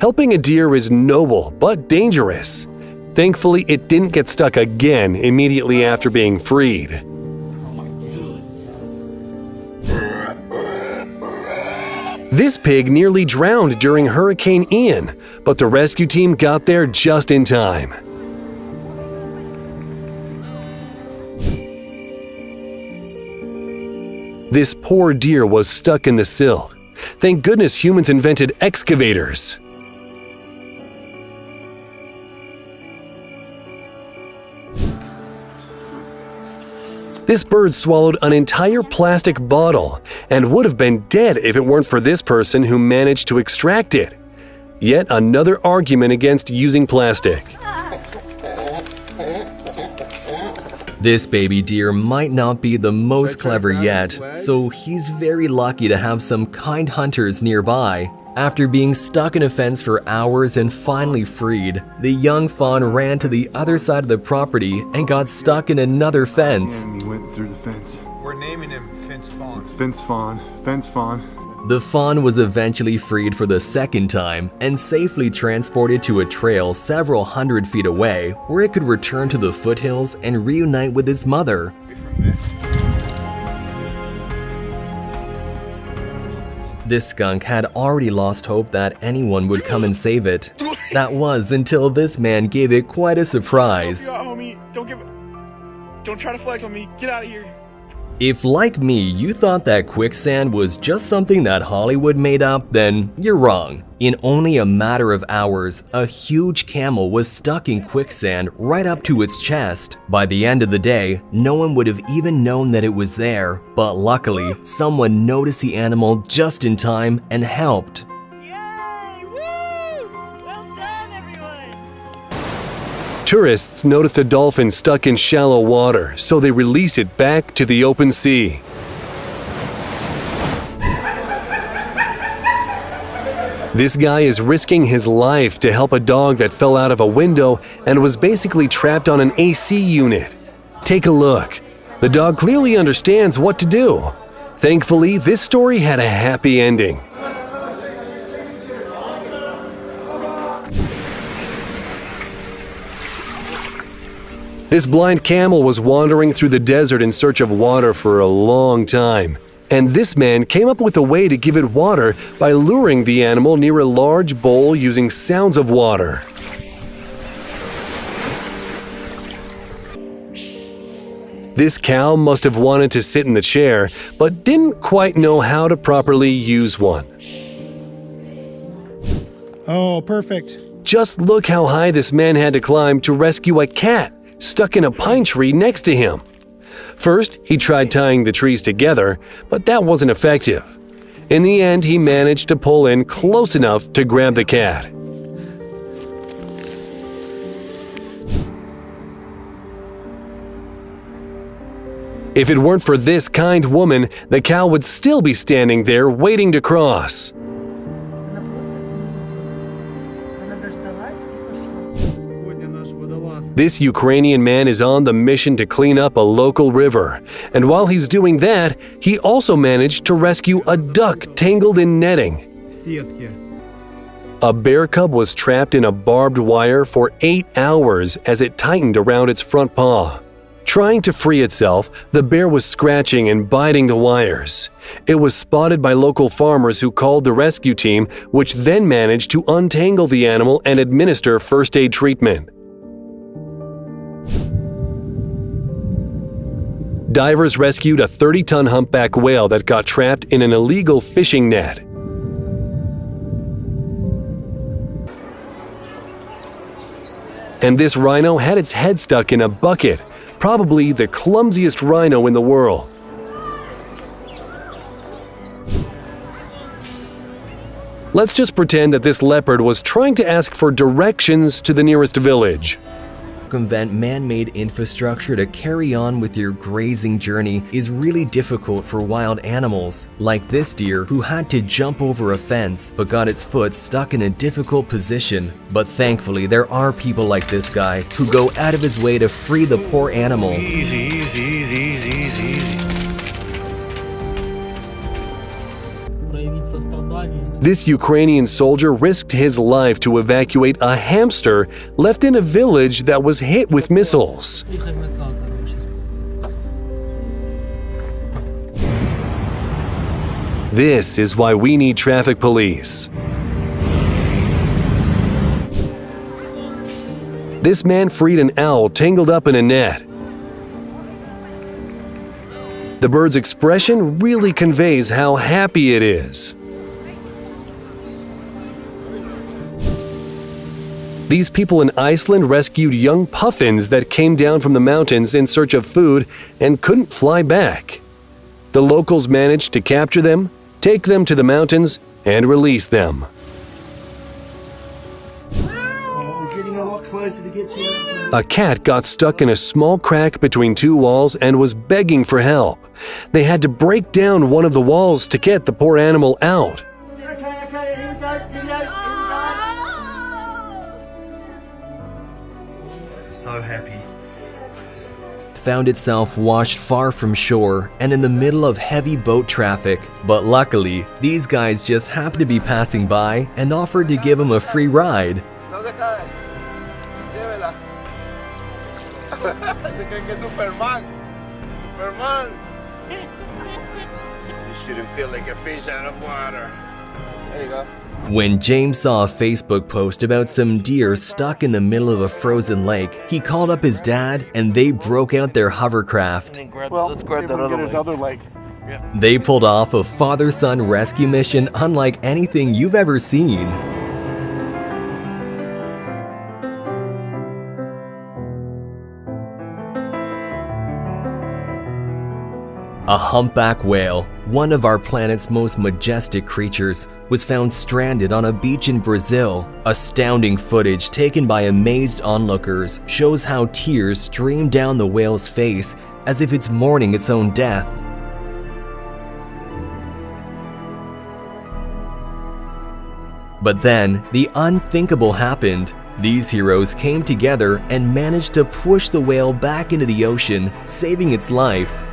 Helping a deer is noble but dangerous. Thankfully, it didn't get stuck again immediately after being freed. This pig nearly drowned during Hurricane Ian, but the rescue team got there just in time. This poor deer was stuck in the silt. Thank goodness humans invented excavators. This bird swallowed an entire plastic bottle and would have been dead if it weren't for this person who managed to extract it. Yet another argument against using plastic. This baby deer might not be the most clever yet, so he's very lucky to have some kind hunters nearby. After being stuck in a fence for hours and finally freed, the young fawn ran to the other side of the property and got stuck in another fence. And he went through the fence. We're naming him Fence Fawn. It's Fence Fawn. Fence Fawn. The fawn was eventually freed for the second time and safely transported to a trail several hundred feet away where it could return to the foothills and reunite with its mother. This skunk had already lost hope that anyone would come and save it. That was until this man gave it quite a surprise. Don't try to flex on me. Get out of here. If, like me, you thought that quicksand was just something that Hollywood made up, then you're wrong. In only a matter of hours, a huge camel was stuck in quicksand right up to its chest. By the end of the day, no one would have even known that it was there, but luckily, someone noticed the animal just in time and helped. Yay! Woo! Well done, everyone! Tourists noticed a dolphin stuck in shallow water, so they released it back to the open sea. This guy is risking his life to help a dog that fell out of a window and was basically trapped on an AC unit. Take a look. The dog clearly understands what to do. Thankfully, this story had a happy ending. This blind camel was wandering through the desert in search of water for a long time. And this man came up with a way to give it water by luring the animal near a large bowl using sounds of water. This cow must have wanted to sit in the chair, but didn't quite know how to properly use one. Oh, perfect. Just look how high this man had to climb to rescue a cat stuck in a pine tree next to him. First, he tried tying the trees together, but that wasn't effective. In the end, he managed to pull in close enough to grab the cat. If it weren't for this kind woman, the cow would still be standing there waiting to cross. This Ukrainian man is on the mission to clean up a local river, and while he's doing that, he also managed to rescue a duck tangled in netting. A bear cub was trapped in a barbed wire for 8 hours as it tightened around its front paw. Trying to free itself, the bear was scratching and biting the wires. It was spotted by local farmers who called the rescue team, which then managed to untangle the animal and administer first aid treatment. Divers rescued a 30-ton humpback whale that got trapped in an illegal fishing net. And this rhino had its head stuck in a bucket, probably the clumsiest rhino in the world. Let's just pretend that this leopard was trying to ask for directions to the nearest village. Circumvent man-made infrastructure to carry on with your grazing journey is really difficult for wild animals, like this deer who had to jump over a fence but got its foot stuck in a difficult position. But thankfully, there are people like this guy who go out of his way to free the poor animal. Easy, easy, easy, easy, easy, easy. Проявить сострадание. This Ukrainian soldier risked his life to evacuate a hamster left in a village that was hit with missiles. This is why we need traffic police. This man freed an owl tangled up in a net. The bird's expression really conveys how happy it is. These people in Iceland rescued young puffins that came down from the mountains in search of food and couldn't fly back. The locals managed to capture them, take them to the mountains, and release them. A cat got stuck in a small crack between two walls and was begging for help. They had to break down one of the walls to get the poor animal out. So happy. Found itself washed far from shore and in the middle of heavy boat traffic, but luckily, these guys just happened to be passing by and offered to give him a free ride. You shouldn't feel like a fish out of water. There you go. When James saw a Facebook post about some deer stuck in the middle of a frozen lake, he called up his dad and they broke out their hovercraft. Let's grab that other leg. They pulled off a father-son rescue mission unlike anything you've ever seen. A humpback whale, one of our planet's most majestic creatures, was found stranded on a beach in Brazil. Astounding footage taken by amazed onlookers shows how tears stream down the whale's face as if it's mourning its own death. But then, the unthinkable happened. These heroes came together and managed to push the whale back into the ocean, saving its life.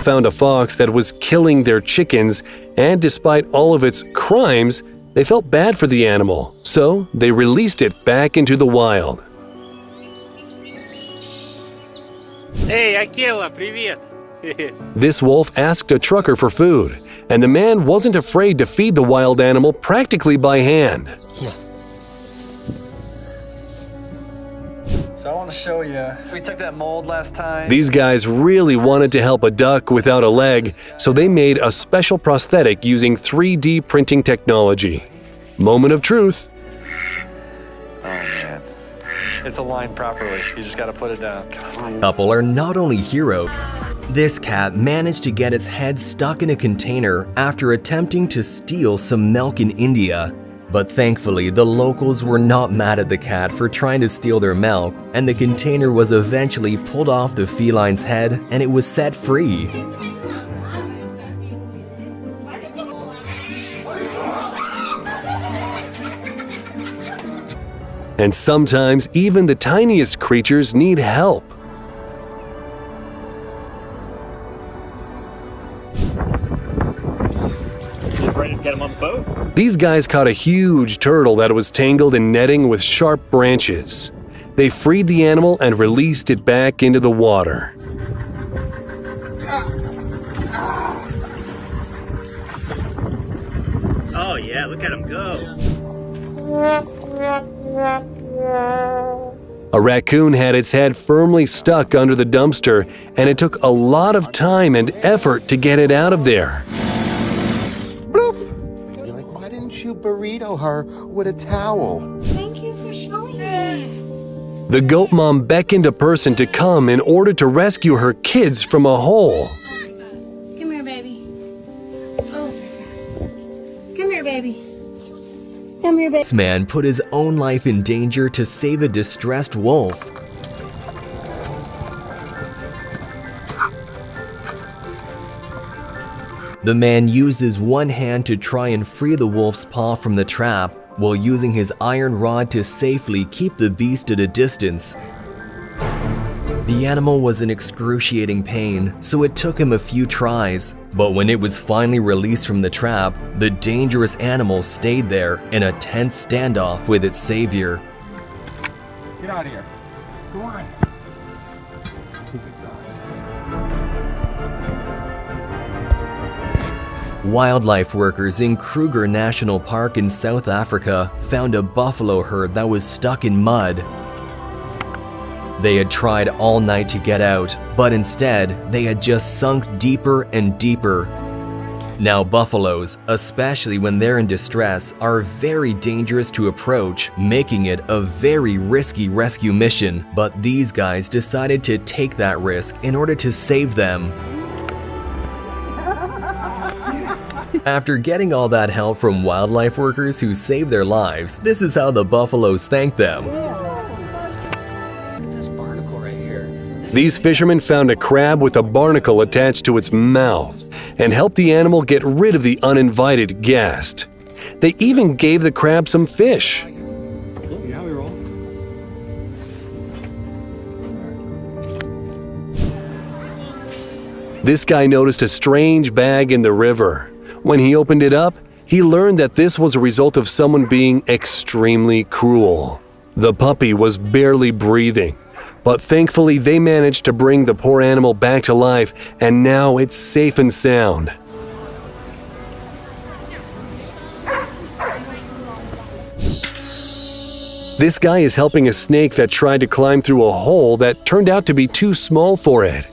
Found a fox that was killing their chickens, and despite all of its crimes, they felt bad for the animal, so they released it back into the wild. Эй, Акела, привет! This wolf asked a trucker for food, and the man wasn't afraid to feed the wild animal practically by hand. So I want to show you, we took that mold last time. These guys really wanted to help a duck without a leg, so they made a special prosthetic using 3D printing technology. Moment of truth. Oh man, it's aligned properly. You just got to put it down. Couple are not only heroes. This cat managed to get its head stuck in a container after attempting to steal some milk in India. But thankfully, the locals were not mad at the cat for trying to steal their milk, and the container was eventually pulled off the feline's head and it was set free. And sometimes even the tiniest creatures need help. Ready to get him on the boat? These guys caught a huge turtle that was tangled in netting with sharp branches. They freed the animal and released it back into the water. Oh yeah, look at him go. A raccoon had its head firmly stuck under the dumpster, and it took a lot of time and effort to get it out of there. You're like, why didn't you burrito her with a towel? Thank you for showing me. The goat mom beckoned a person to come in order to rescue her kids from a hole. Come here, baby. Oh. Come here, baby. Come here, baby. This man put his own life in danger to save a distressed wolf. The man used his one hand to try and free the wolf's paw from the trap, while using his iron rod to safely keep the beast at a distance. The animal was in excruciating pain, so it took him a few tries. But when it was finally released from the trap, the dangerous animal stayed there in a tense standoff with its savior. Get out of here. Go on. He's exhausted. Wildlife workers in Kruger National Park in South Africa found a buffalo herd that was stuck in mud. They had tried all night to get out, but instead, they had just sunk deeper and deeper. Now, buffaloes, especially when they're in distress, are very dangerous to approach, making it a very risky rescue mission. But these guys decided to take that risk in order to save them. After getting all that help from wildlife workers who saved their lives, this is how the buffaloes thanked them. These fishermen found a crab with a barnacle attached to its mouth and helped the animal get rid of the uninvited guest. They even gave the crab some fish. This guy noticed a strange bag in the river. When he opened it up, he learned that this was a result of someone being extremely cruel. The puppy was barely breathing. But thankfully, they managed to bring the poor animal back to life, and now it's safe and sound. This guy is helping a snake that tried to climb through a hole that turned out to be too small for it.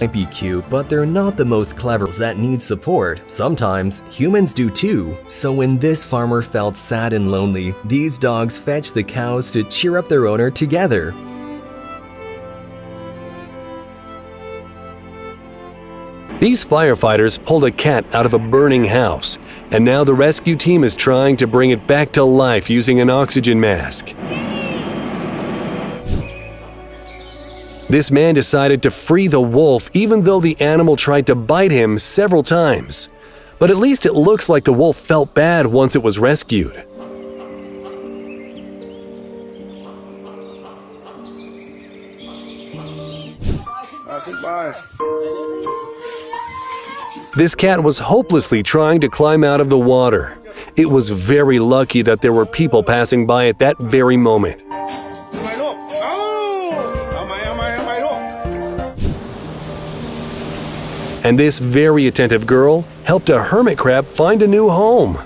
Might be cute, but they're not the most clever that need support. Sometimes humans do too. So when this farmer felt sad and lonely, these dogs fetched the cows to cheer up their owner together. These firefighters pulled a cat out of a burning house, and now the rescue team is trying to bring it back to life using an oxygen mask. This man decided to free the wolf even though the animal tried to bite him several times. But at least it looks like the wolf felt bad once it was rescued. Goodbye. This cat was hopelessly trying to climb out of the water. It was very lucky that there were people passing by at that very moment. And this very attentive girl helped a hermit crab find a new home.